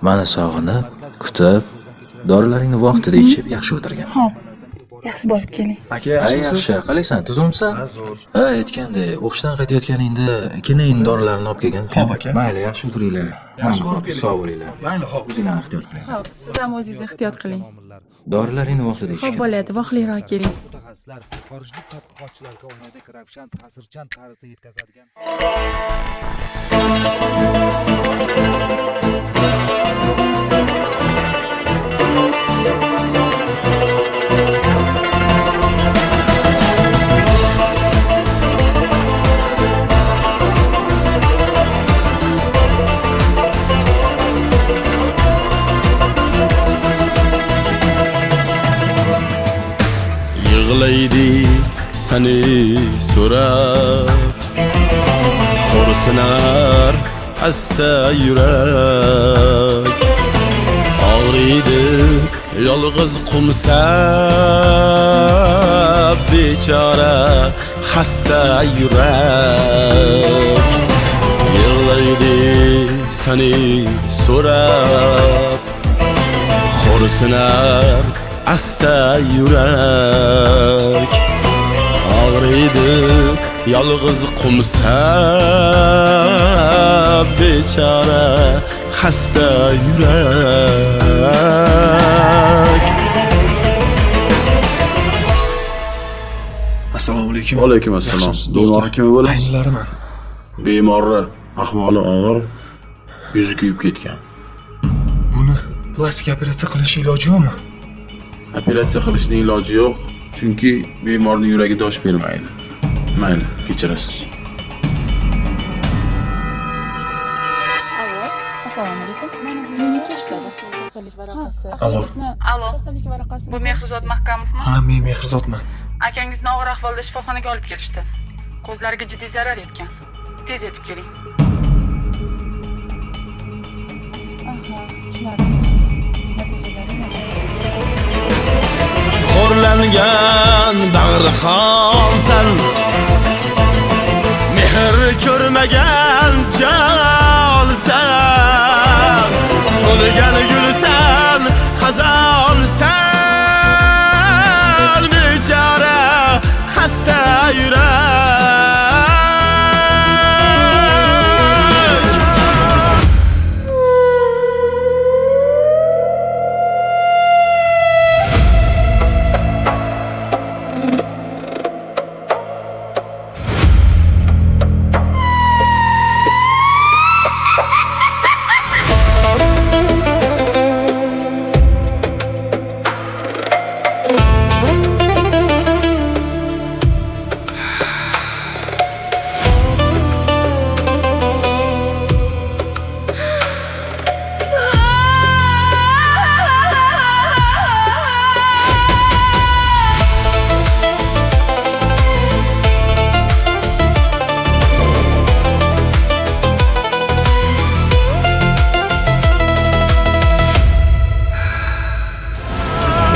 Mani sog'inib, kutib, dorilaringni vaqtida ichib yaxshi o'tirgan. Xo'p. Yaxshi bo'lib keling. Aka, Ay, yaxshimisiz? yaxshi, qalaysan? Tuzumsan? Zo'r. Ha, aytgandek, o'qishdan qaytayotganingda kinayin dorilarini olib kelgan. Xo'p, aka. Mayli, yaxshi o'tiringlar. Yaxshi bo'lib keling. Sog' bo'linglar. Mayli, xo'p. O'zinglarni ehtiyot qiling. Xo'p, siz ham o'zingiz ehtiyot qiling. Dorilaringni vaqtida Xo'p iching. bo'ladi, vaqtliroq keling. mutaxassislar xorijlik tadqiqotchilarga oynadek ravshan ta'sirchan tarzda yetkazadigan Yig'laydi seni so'rab xo'rsinar asta yurak og'riydi yolg'iz qumsab bechora xasta yurak yig'laydi seni so'rab xo'rsinar asta yurak og'riydi yolg'iz qumsab bechora xasta yurak. Assalomu alaykum. Alaykum assalom. Yaxshimisiz, Bemor doktor? kim bo'lasiz? Qaynilariman. Bemorni ahvoli og'ir, yuzi kuyib ketgan. Buni plastik operatsiya qilish iloji yo'qmi? Operatsiya qilishning iloji yo'q, chunki bemorning yuragi dosh bermaydi. Mayli, kechirasiz. Alo, assalomu alaykum. Meni klinika ishladi. Kasallik varaqasi. Alo. Allo. Kasallik varaqasi. Bu Mehrzod Mahkamovmi? Ha, men Mehrzodman. Akangizni og'ir ahvolda shifoxonaga olib kelishdi. Ko'zlariga jiddiy zarar yetgan. Tez yetib keling. Aha, tushunarli. Natijalari Xo'rlangan bag'ri xonsan, mehr ko'rmagan jonsan, so'lgan gulsan, xazonsan, bechora xasta yurak.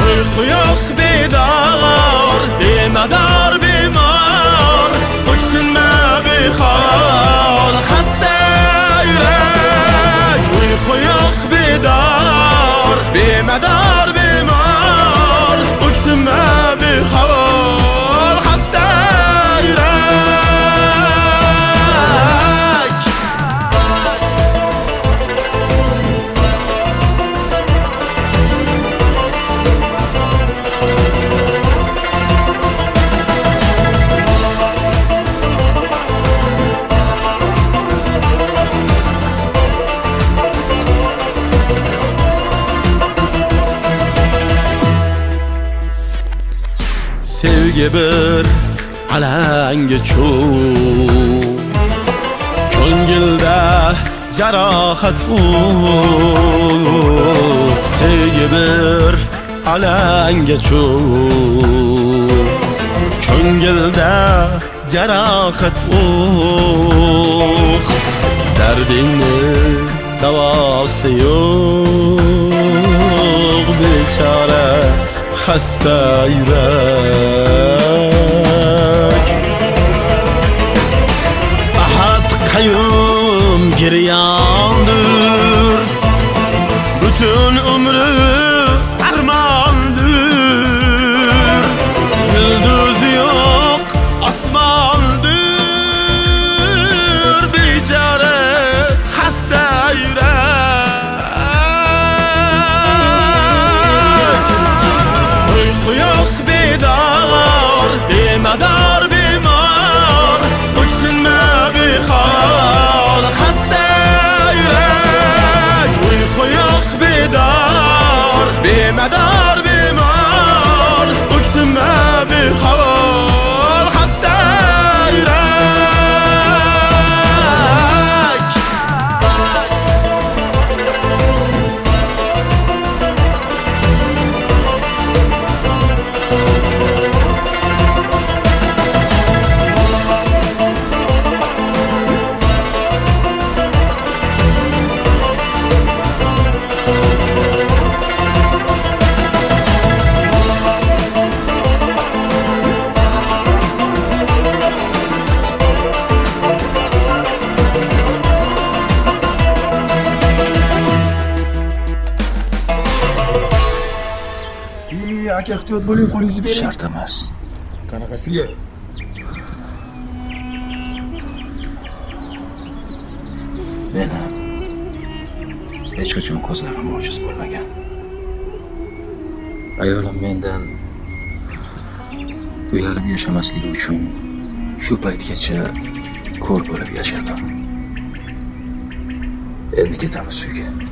Uyku yok bedar, bemadar bemor, öksünme bir hal, hasta yürek. Uyku yok bedar, bemadar bemor, öksünme bir hal, hasta yürek. Sevgi bir alanga cho'g, ko'ngilda jarohat u. Sevgi bir alanga cho'g, ko'ngilda jarohat u. Dardingni davosi yo'q, bechora xasta yurak. Ahad qayyum giryondir, aka ehtiyot bo'ling, qo'lingizni bering. Shart emas. Qanaqasiga? Men ham hech qachon ko'zlarim ojiz bo'lmagan. Ayolim mendan uyalib yashamasligi uchun shu paytgacha ko'r bo'lib yashadim. Endi ketamiz uyga.